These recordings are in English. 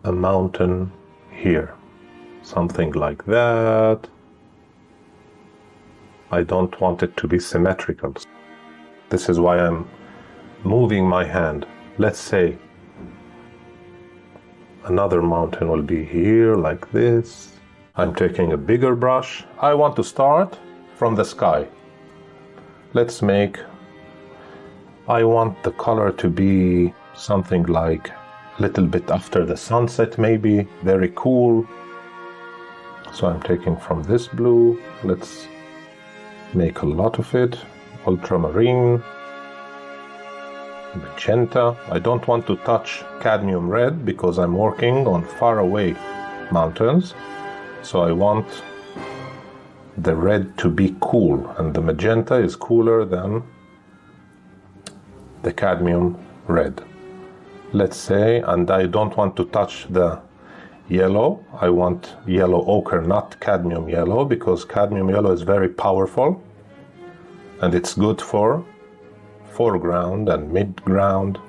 a mountain here. Something like that. I don't want it to be symmetrical. This is why I'm moving my hand. Let's say another mountain will be here like this. I'm taking a bigger brush. I want to start from the sky. Let's make, I want the color to be something like a little bit after the sunset, maybe, very cool. So I'm taking from this blue, let's make a lot of it, ultramarine, magenta. I don't want to touch cadmium red because I'm working on far away mountains. So I want the red to be cool, and the magenta is cooler than the cadmium red. Let's say, and I don't want to touch the yellow. I want yellow ochre, not cadmium yellow, because cadmium yellow is very powerful and it's good for foreground and midground.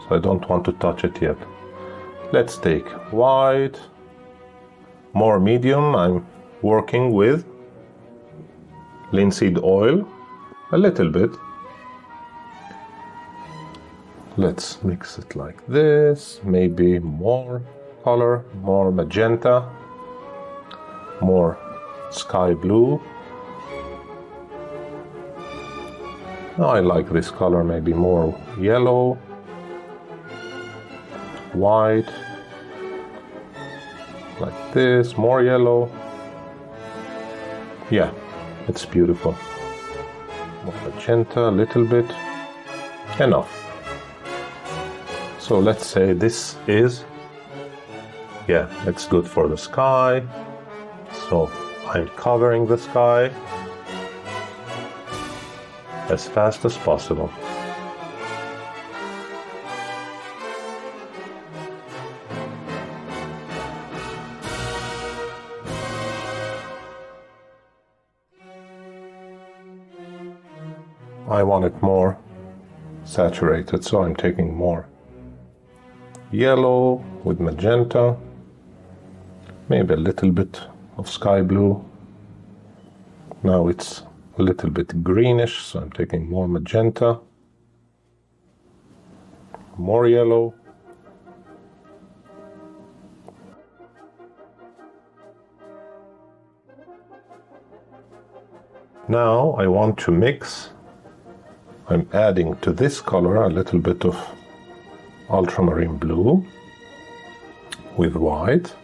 So I don't want to touch it yet. Let's take white, more medium. I'm working with linseed oil a little bit. Let's mix it like this, maybe more color, more magenta, more sky blue. I like this color, maybe more yellow, white, like this, more yellow. Yeah, it's beautiful. More magenta, a little bit, enough. So let's say this is, yeah, it's good for the sky. So I'm covering the sky as fast as possible. I want it more saturated, so I'm taking more yellow with magenta, maybe a little bit of sky blue. Now it's a little bit greenish, so I'm taking more magenta, more yellow, now I want to mix. I'm adding to this color a little bit of ultramarine blue with white.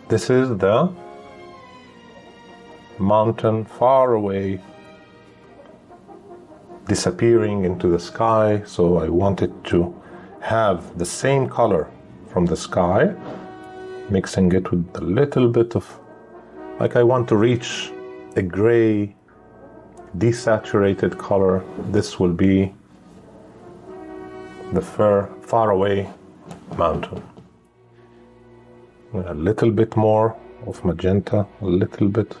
This is the mountain far away, disappearing into the sky, so I want it to have the same color from the sky, mixing it with a little bit of, like I want to reach a gray, desaturated color. This will be the far away mountain. A little bit more of magenta, a little bit.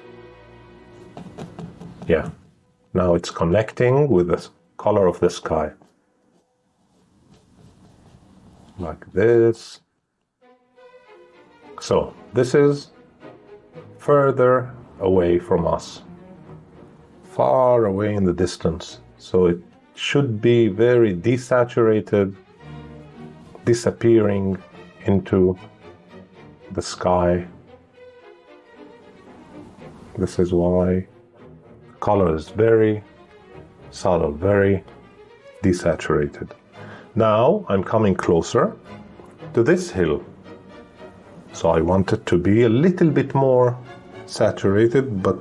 Yeah, now it's connecting with the color of the sky. Like this. So this is further away from us, far away in the distance. So it should be very desaturated, disappearing into the sky. This is why color is very subtle, very desaturated. Now I'm coming closer to this hill. So I want it to be a little bit more saturated, but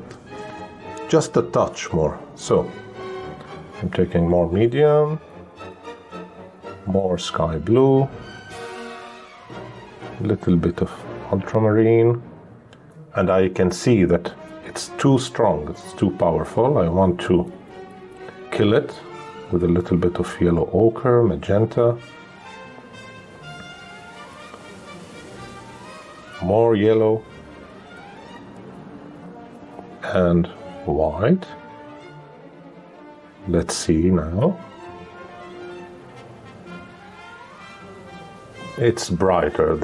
just a touch more. So I'm taking more medium, more sky blue, a little bit of ultramarine, and I can see that it's too strong, it's too powerful. I want to kill it with a little bit of yellow ochre, magenta, more yellow, and white. Let's see now. it's brighter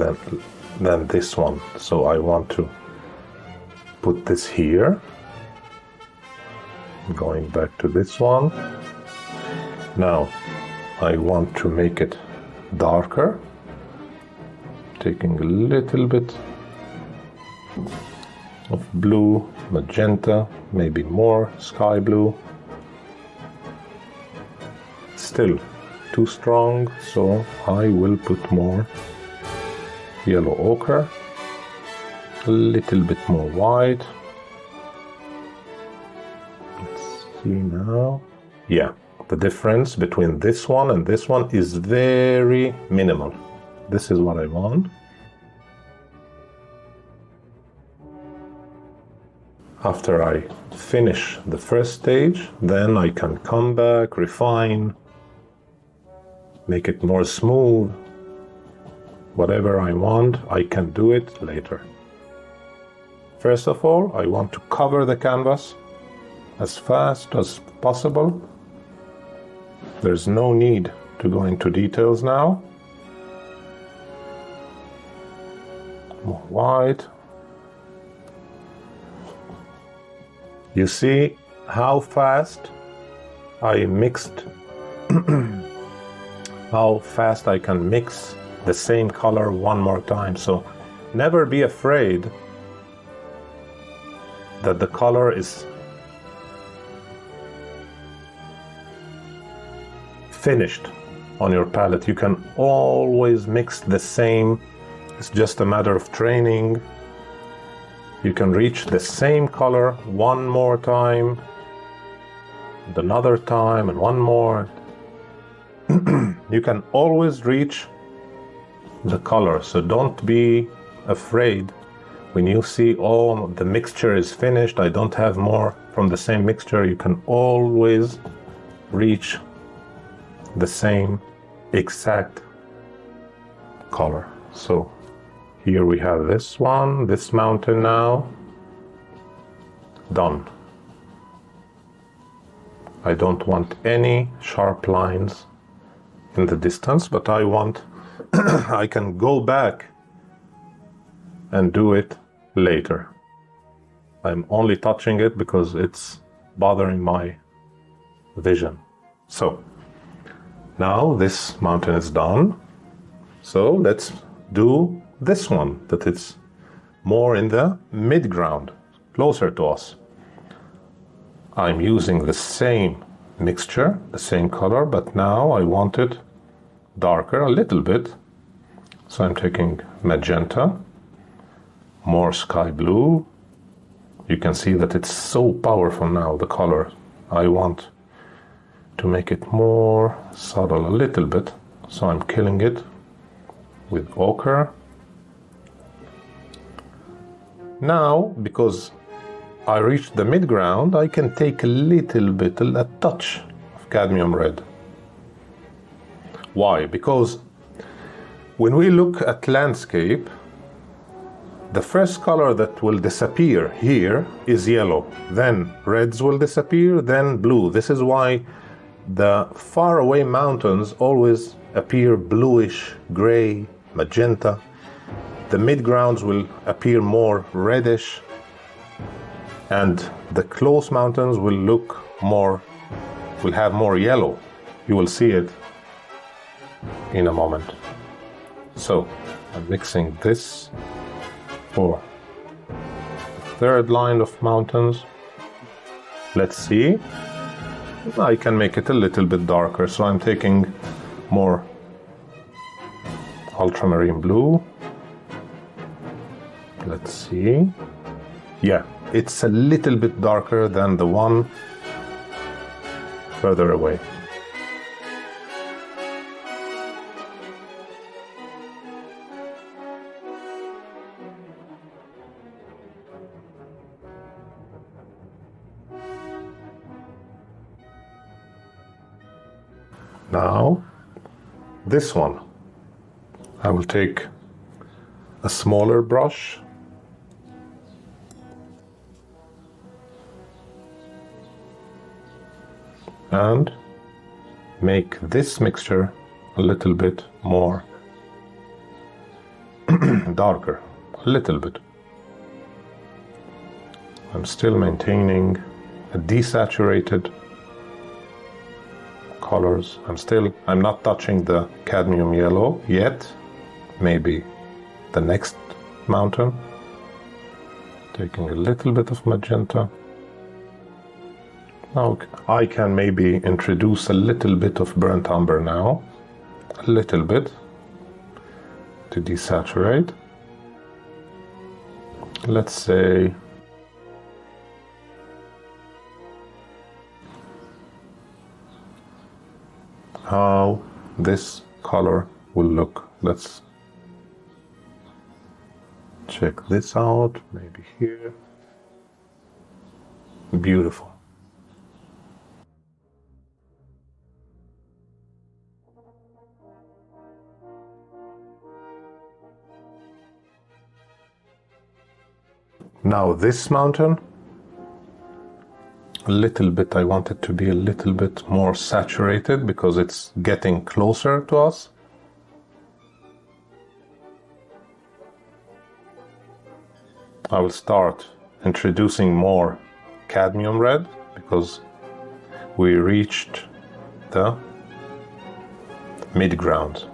than this one, so I want to put this here. Going back to this one. Now I want to make it darker, taking a little bit of blue, magenta, maybe more sky blue. Still too strong, so I will put more yellow ochre, a little bit more white. Let's see now. Yeah, the difference between this one and this one is very minimal. This is what I want. After I finish the first stage, then I can come back, refine, make it more smooth. Whatever I want, I can do it later. First of all, I want to cover the canvas as fast as possible. There's no need to go into details now. More white. You see how fast I mixed, how fast I can mix the same color one more time. So never be afraid that the color is finished on your palette. You can always mix the same. It's just a matter of training. You can reach the same color one more time, and another time, and one more. You can always reach the color, so don't be afraid when you see, oh, the mixture is finished, I don't have more from the same mixture. You can always reach the same exact color. So here we have this one, this mountain now, done. I don't want any sharp lines in the distance, but I want, I can go back and do it later. I'm only touching it because it's bothering my vision. So now this mountain is done. So let's do this one, that it's more in the midground, closer to us. I'm using the same mixture, the same color, but now I want it darker a little bit. So I'm taking magenta, more sky blue. You can see that it's so powerful now, the color. I want to make it more subtle a little bit, so I'm killing it with ochre. Now, because I reached the midground, I can take a little bit, a touch of cadmium red. Why? Because when we look at landscape, the first color that will disappear here is yellow, then reds will disappear, then blue. This is why the faraway mountains always appear bluish, gray, magenta. The midgrounds will appear more reddish, and the close mountains will have more yellow. You will see it in a moment. So I'm mixing this for the third line of mountains. Let's see. I can make it a little bit darker, so I'm taking more ultramarine blue. Let's see. Yeah, it's a little bit darker than the one further away. Now, this one, I will take a smaller brush and make this mixture a little bit more darker, a little bit. I'm still maintaining a desaturated colors. I'm not touching the cadmium yellow yet. Maybe the next mountain. Taking a little bit of magenta. Now I can maybe introduce a little bit of burnt umber now. A little bit to desaturate. Let's say how this color will look. Let's check this out, maybe here. Beautiful. Now this mountain, a little bit, I want it to be a little bit more saturated because it's getting closer to us. I will start introducing more cadmium red because we reached the midground.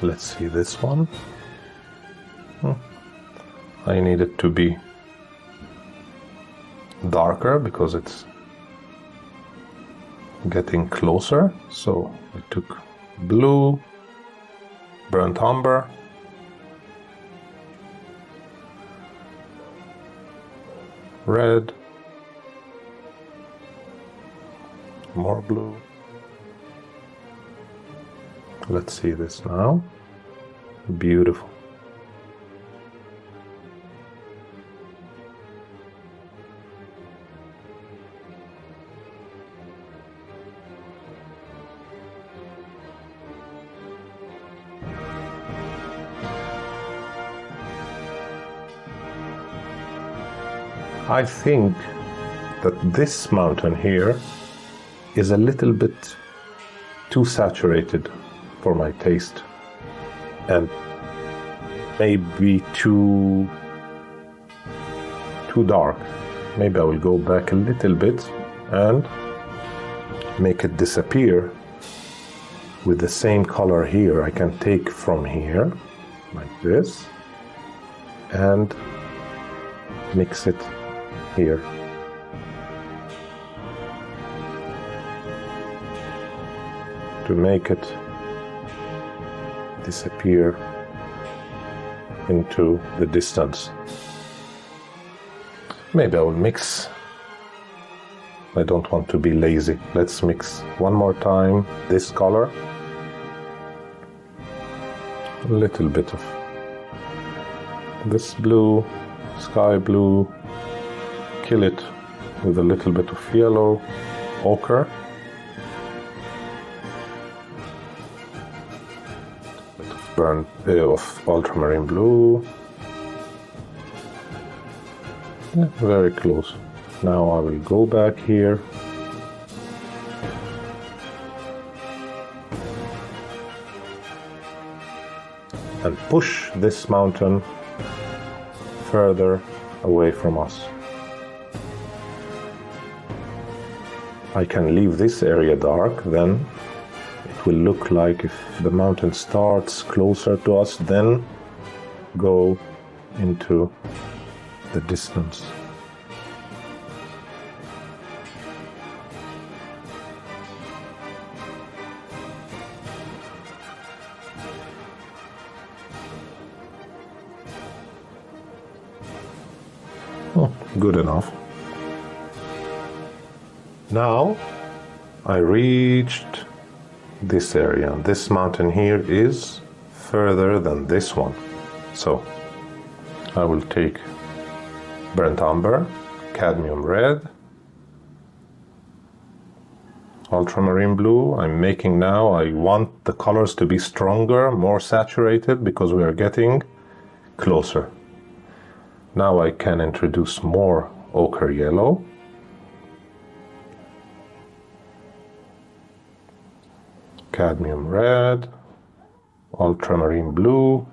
Let's see this one. I need it to be darker because it's getting closer. So I took blue, burnt umber, red, more blue. Let's see this now. Beautiful. I think that this mountain here is a little bit too saturated for my taste and maybe too dark. Maybe I will go back a little bit and make it disappear with the same color here. I can take from here like this and mix it here. To make it disappear into the distance. Maybe I will mix. I don't want to be lazy. Let's mix one more time this color. A little bit of this blue, sky blue. Kill it with a little bit of yellow, ochre. Burn of ultramarine blue. Yeah, very close. Now I will go back here and push this mountain further away from us. I can leave this area dark, then it will look like if the mountain starts closer to us, then go into the distance. Oh, good enough. Now I reached this area. This mountain here is further than this one. So I will take burnt umber, cadmium red, ultramarine blue. I'm making now, I want the colors to be stronger, more saturated, because we are getting closer. Now I can introduce more ochre yellow. Cadmium red, ultramarine blue.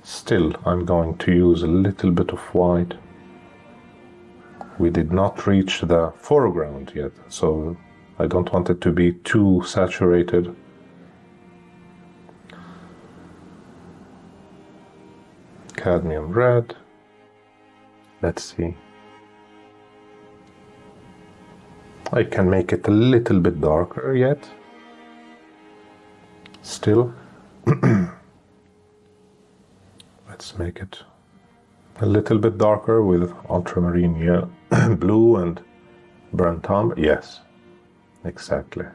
Still, I'm going to use a little bit of white. We did not reach the foreground yet, so I don't want it to be too saturated. Cadmium red. Let's see. I can make it a little bit darker yet. Still. Let's make it a little bit darker with ultramarine yellow, blue and burnt umber. Yes, exactly.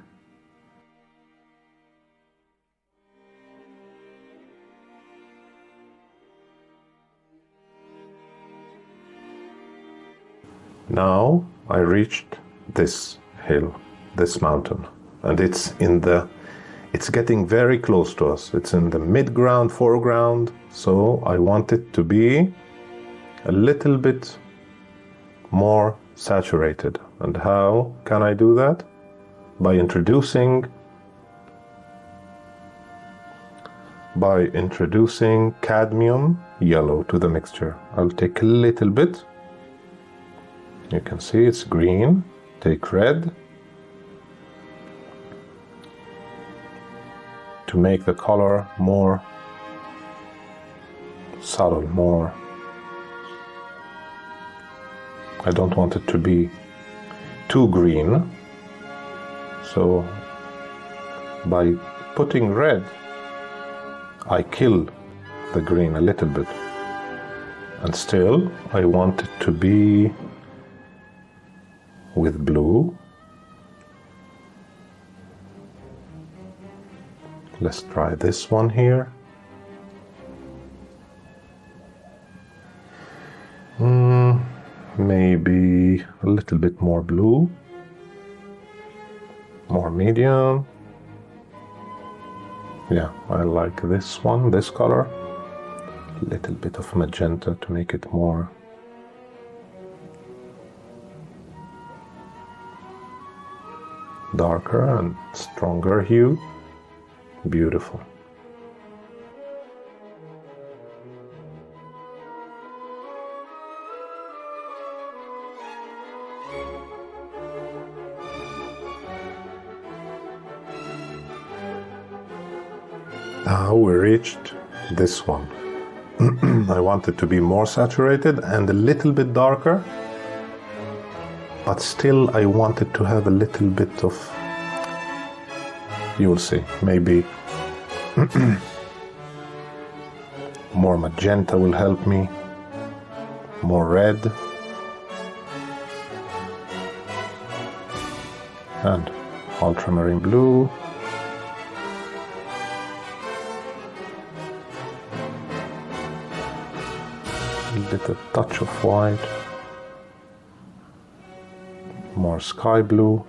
Now I reached this hill, this mountain, and it's getting very close to us. It's in the midground, foreground, so I want it to be a little bit more saturated. And how can I do that? By introducing cadmium yellow to the mixture. I'll take a little bit. You can see it's green. Take red to make the color more subtle, more. I don't want it to be too green, so by putting red I kill the green a little bit, and still I want it to be with blue. Let's try this one here. Maybe a little bit more blue, more medium. Yeah, I like this one, this color. A little bit of magenta to make it more darker and stronger hue. Beautiful. Now we reached this one. I want it to be more saturated and a little bit darker, but still I want it to have a little bit of, you'll see, maybe more magenta will help me, more red, and ultramarine blue. A little touch of white, more sky blue,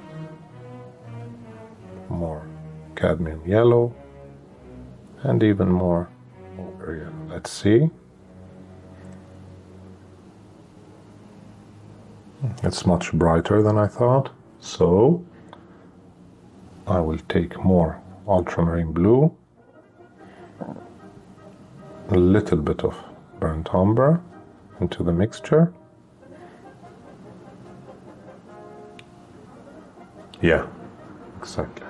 more cadmium yellow, and even more ochre yellow. Let's see. It's much brighter than I thought, so I will take more ultramarine blue, a little bit of burnt umber into the mixture. Yeah, exactly.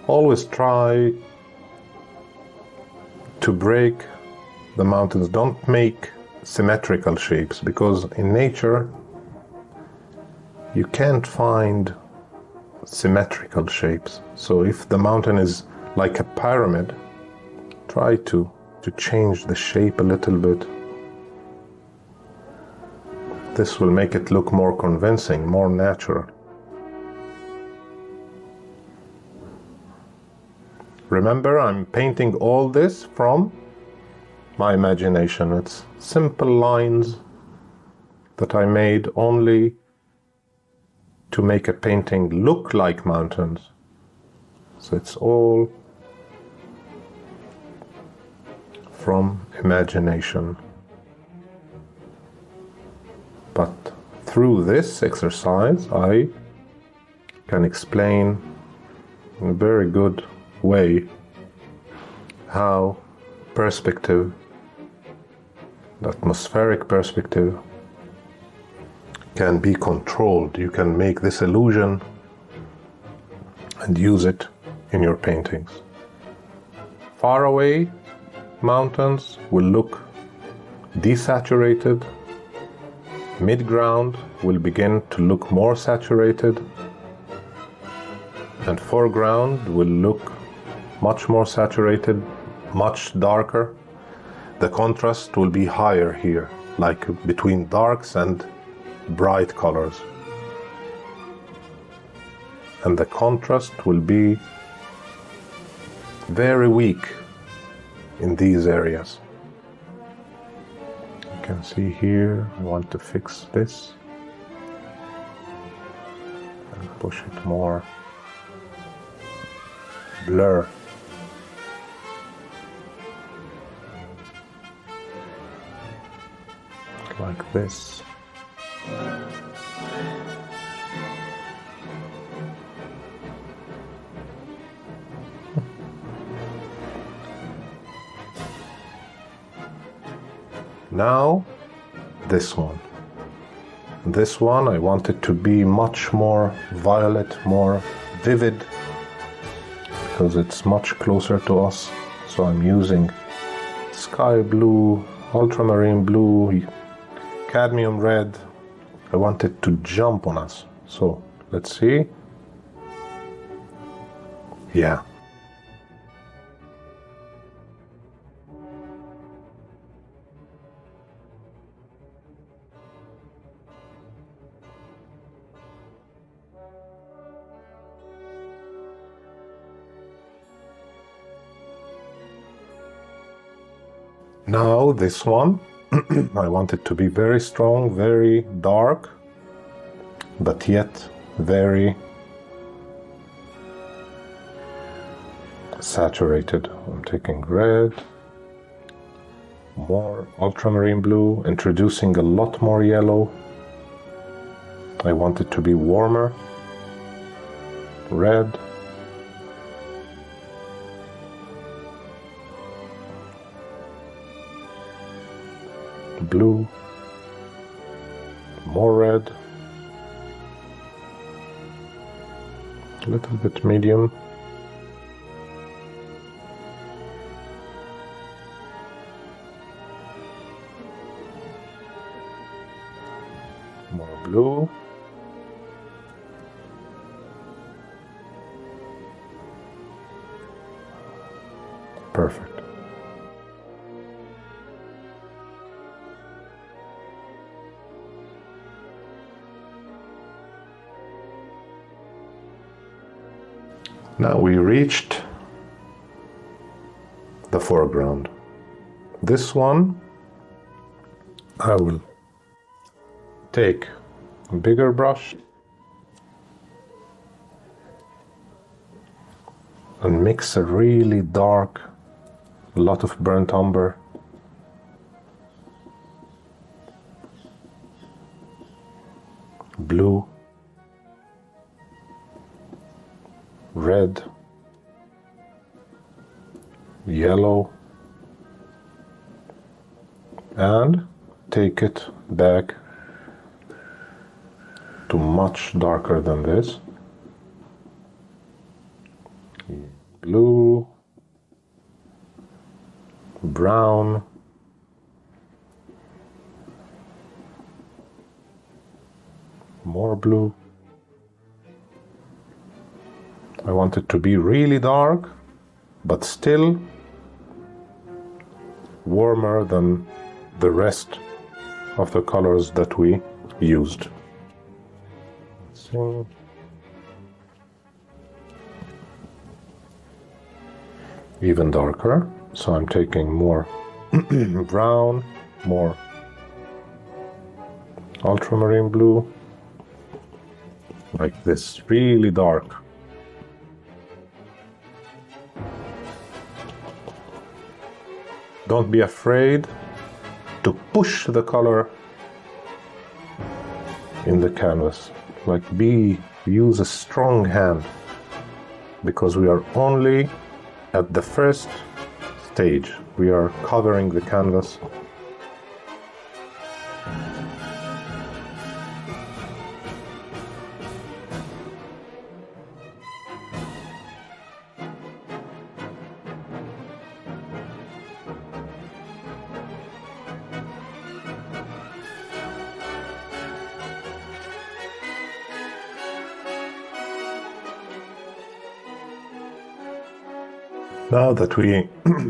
Always try to break the mountains. Don't make symmetrical shapes, because in nature you can't find symmetrical shapes. So if the mountain is like a pyramid, try to change the shape a little bit. This will make it look more convincing, more natural. Remember, I'm painting all this from my imagination. It's simple lines that I made only to make a painting look like mountains. So it's all from imagination. But through this exercise, I can explain in a very good way how perspective, the atmospheric perspective, can be controlled. You can make this illusion and use it in your paintings. Far away mountains will look desaturated. Midground will begin to look more saturated, and foreground will look much more saturated, much darker. The contrast will be higher here, like between darks and bright colors. And the contrast will be very weak in these areas. You can see here, I want to fix this and push it more blur. Like this. Now, this one. This one I want it to be much more violet, more vivid, because it's much closer to us. So I'm using sky blue, ultramarine blue, cadmium red. I want it to jump on us. So let's see. Yeah. Now this one, I want it to be very strong, very dark, but yet very saturated. I'm taking red, more ultramarine blue, introducing a lot more yellow. I want it to be warmer, red, blue, more red, a little bit medium, more blue, perfect. Now we reached the foreground. This one, I will take a bigger brush and mix a really dark, a lot of burnt umber, blue, red, yellow, and take it back to much darker than this. Blue, brown, more blue. I want it to be really dark, but still warmer than the rest of the colors that we used. So, even darker, so I'm taking more brown, more ultramarine blue, like this, really dark. Don't be afraid to push the color in the canvas. Like use a strong hand, because we are only at the first stage. We are covering the canvas.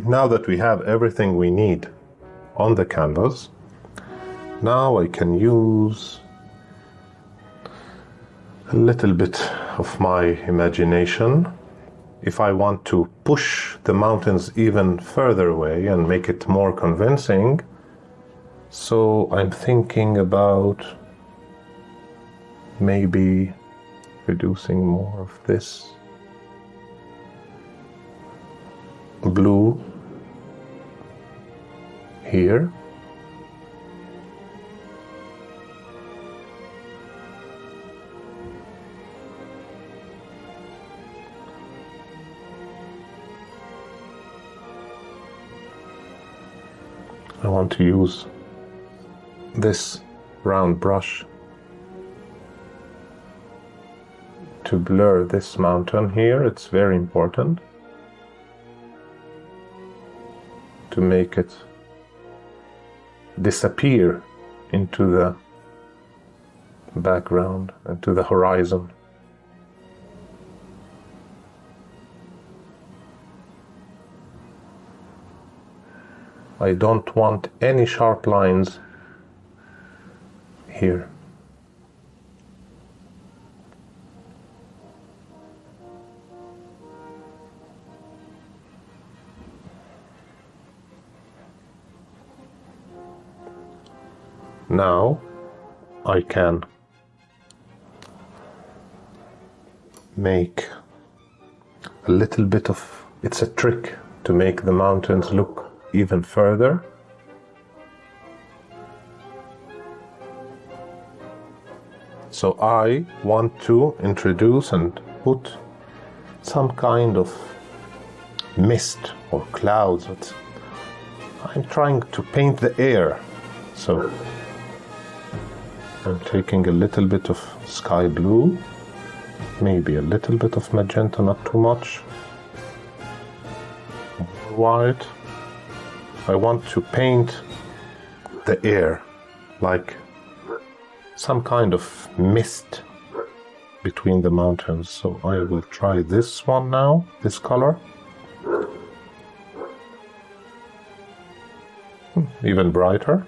Now that we have everything we need on the canvas, now I can use a little bit of my imagination. If I want to push the mountains even further away and make it more convincing, so I'm thinking about maybe reducing more of this blue here. I want to use this round brush to blur this mountain here. It's very important to make it disappear into the background and to the horizon. I don't want any sharp lines here. Now I can make a little bit of, it's a trick to make the mountains look even further. So I want to introduce and put some kind of mist or clouds. I'm trying to paint the air. So I'm taking a little bit of sky blue, maybe a little bit of magenta, not too much, white. I want to paint the air like some kind of mist between the mountains. So I will try this one now, this color. Even brighter.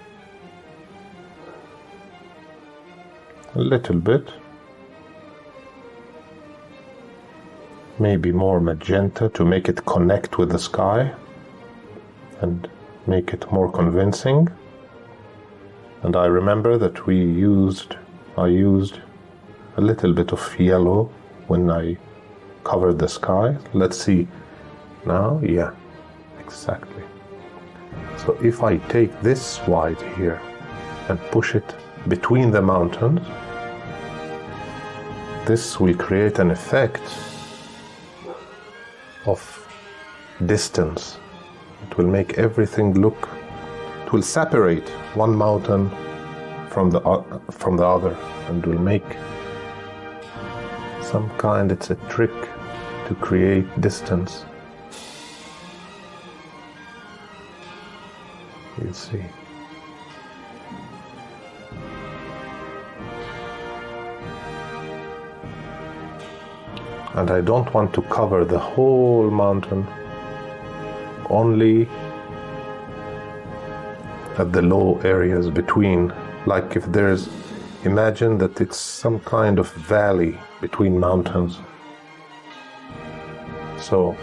A little bit. Maybe more magenta to make it connect with the sky and make it more convincing. And I remember that I used a little bit of yellow when I covered the sky. Let's see now. Yeah, exactly. So if I take this white here and push it between the mountains, this will create an effect of distance. It will make everything look, it will separate one mountain from the other, and will make some kind, it's a trick to create distance. You see. And I don't want to cover the whole mountain, only at the low areas between. Like if there's, imagine that it's some kind of valley between mountains. So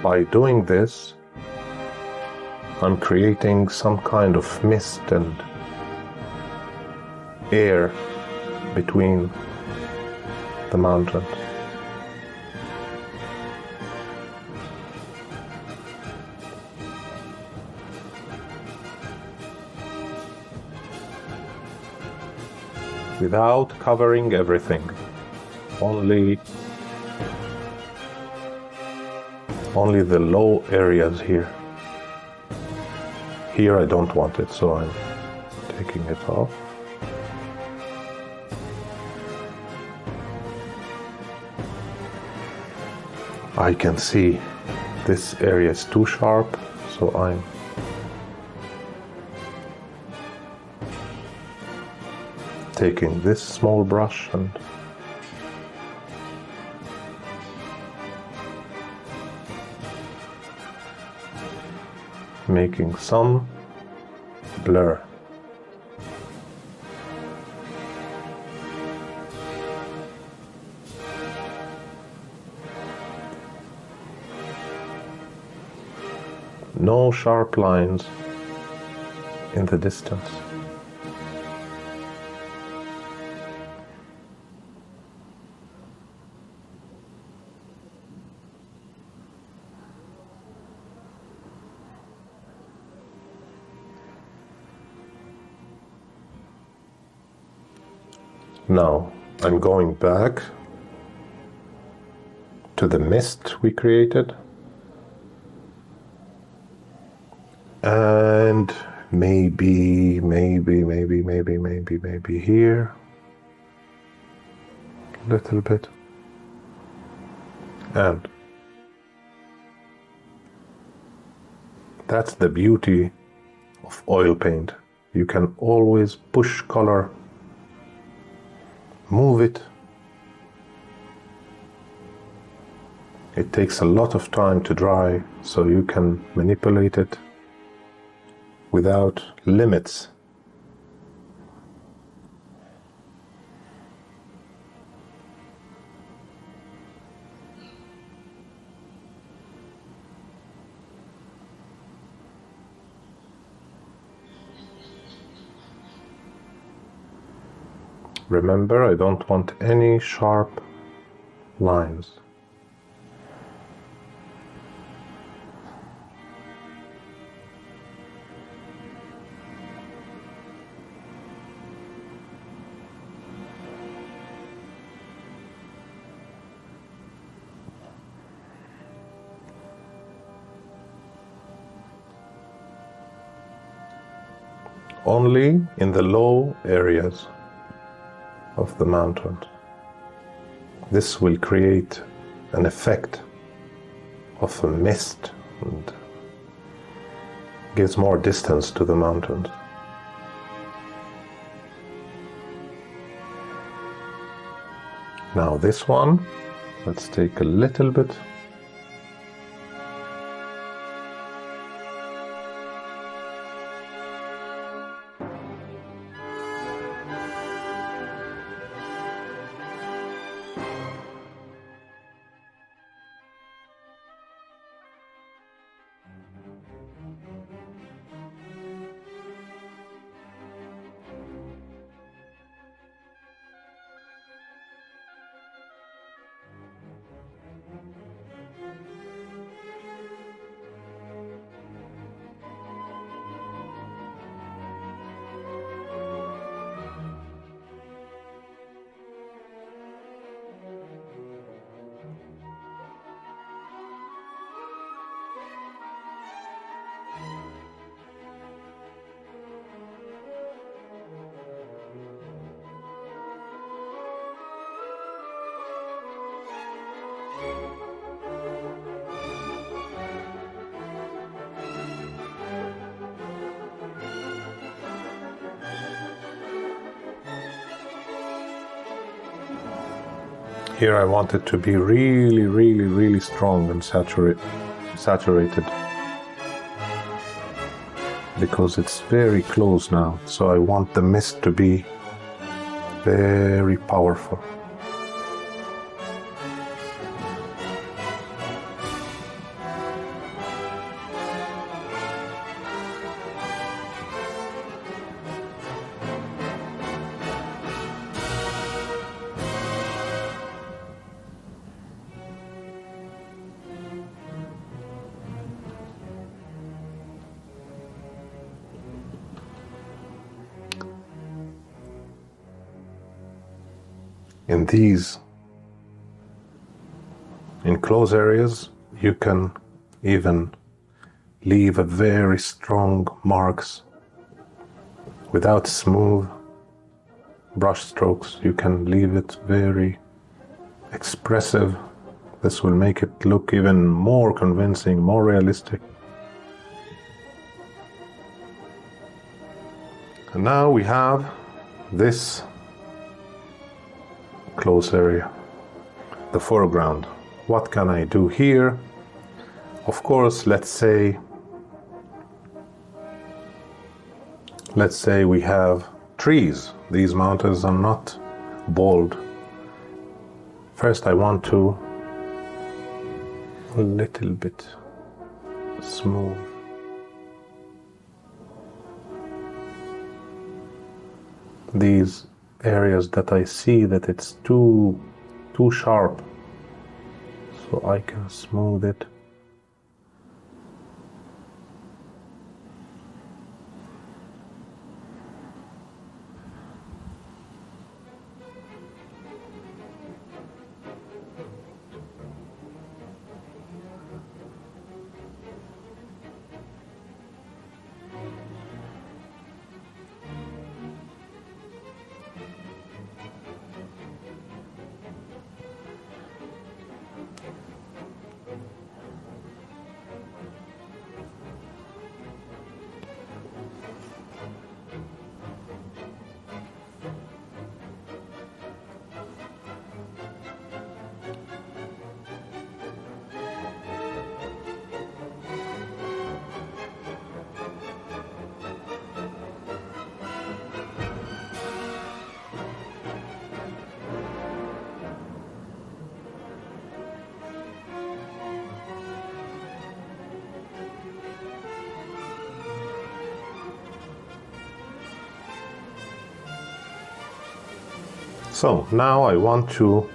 by doing this, I'm creating some kind of mist and air between the mountains. Without covering everything, only the low areas here. Here I don't want it, so I'm taking it off. I can see this area is too sharp, so I'm taking this small brush and making some blur. No sharp lines in the distance. Now I'm going back to the mist we created, and maybe here a little bit, and that's the beauty of oil paint. You can always push color, move it. It takes a lot of time to dry, so you can manipulate it without limits. Remember, I don't want any sharp lines. Only in the low areas of the mountain. This will create an effect of a mist and gives more distance to the mountains. Now this one, let's take a little bit. Here I want it to be really strong and saturated, because it's very close now, so I want the mist to be very powerful. in these enclosed areas, you can even leave a very strong marks without smooth brush strokes. You can leave it very expressive. This will make it look even more convincing, more realistic. And now we have this close area, the foreground. What can I do here? Of course, let's say we have trees. These mountains are not bold. First, I want to a little bit smooth. These areas that I see that it's too sharp, so I can smooth it. So now I want to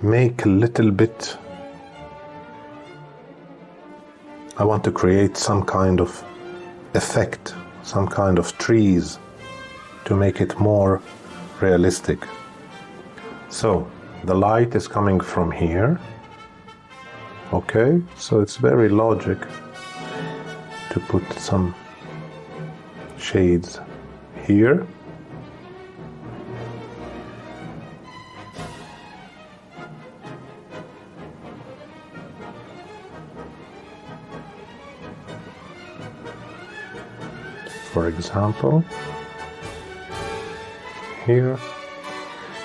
make a little bit, I want to create some kind of effect, some kind of trees to make it more realistic. So the light is coming from here. Okay, so it's very logic to put some shades here. For example, here.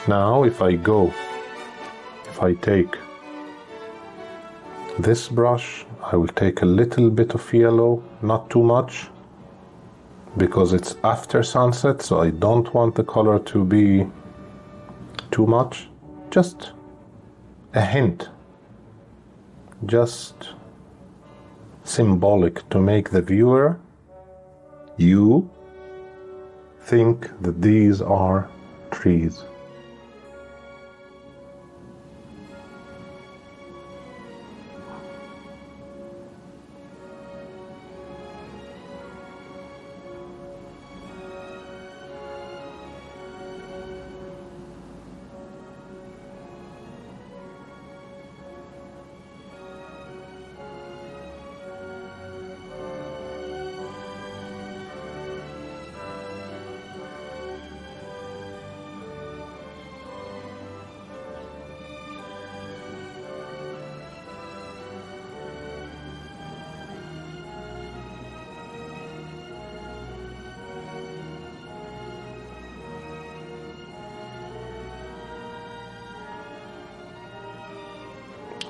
Now if I take this brush, I will take a little bit of yellow, not too much, because it's after sunset, so I don't want the color to be too much. Just a hint, just symbolic to make the viewer, you, think that these are trees.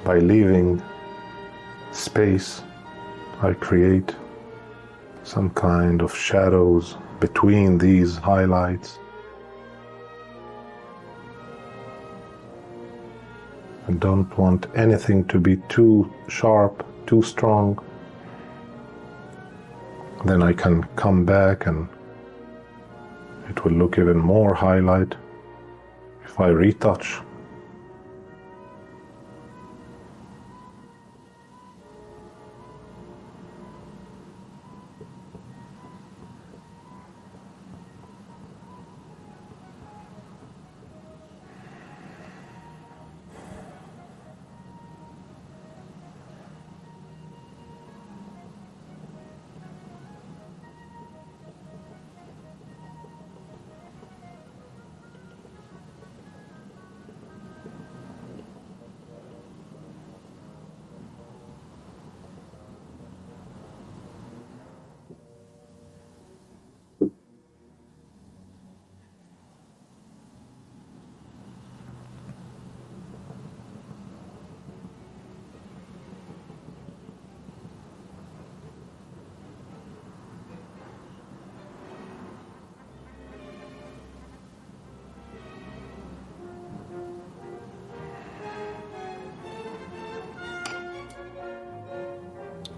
By leaving space, I create some kind of shadows between these highlights. I don't want anything to be too sharp, too strong. Then I can come back and it will look even more highlight if I retouch.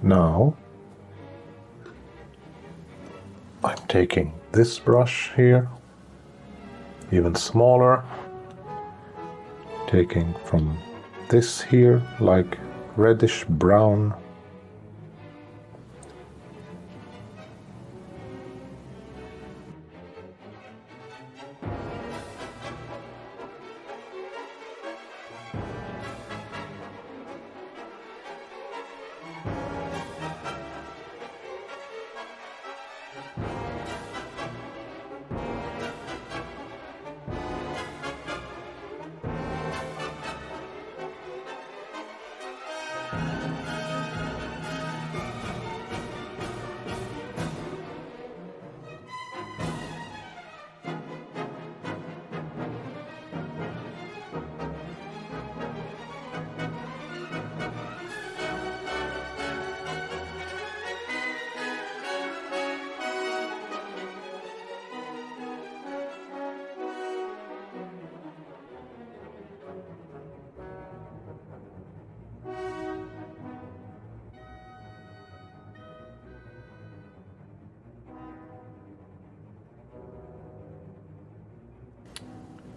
Now I'm taking this brush here, even smaller, taking from this here, like reddish brown.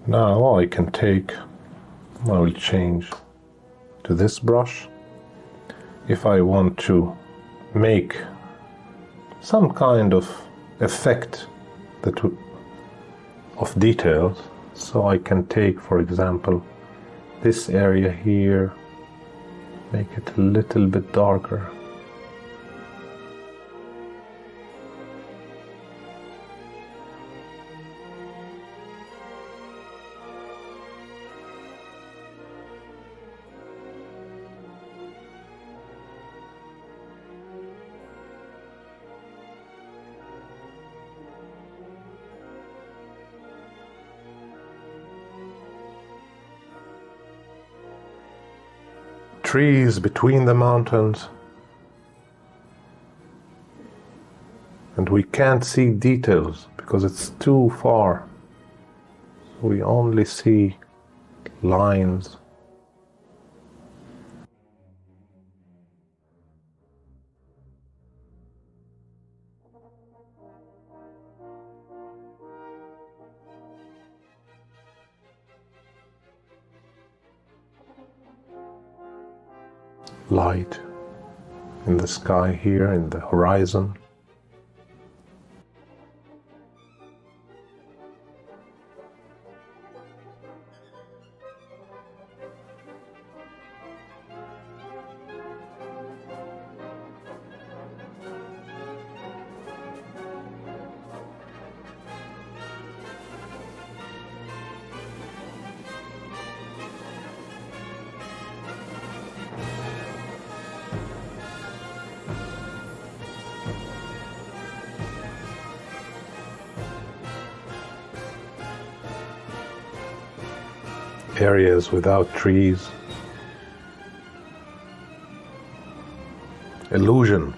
Now I will change to this brush. If I want to make some kind of effect of details, so I can take, for example, this area here, make it a little bit darker. Trees between the mountains, and we can't see details because it's too far. We only see lines. Light in the sky here, in the horizon. Areas without trees. Illusion.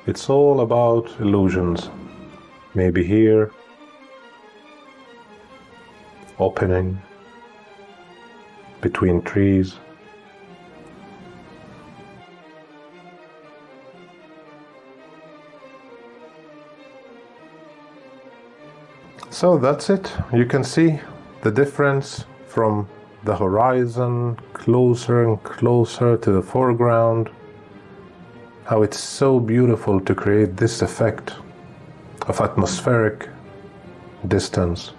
It's all about illusions. Maybe here, opening between trees. So that's it. You can see the difference from the horizon closer and closer to the foreground, how it's so beautiful to create this effect of atmospheric distance.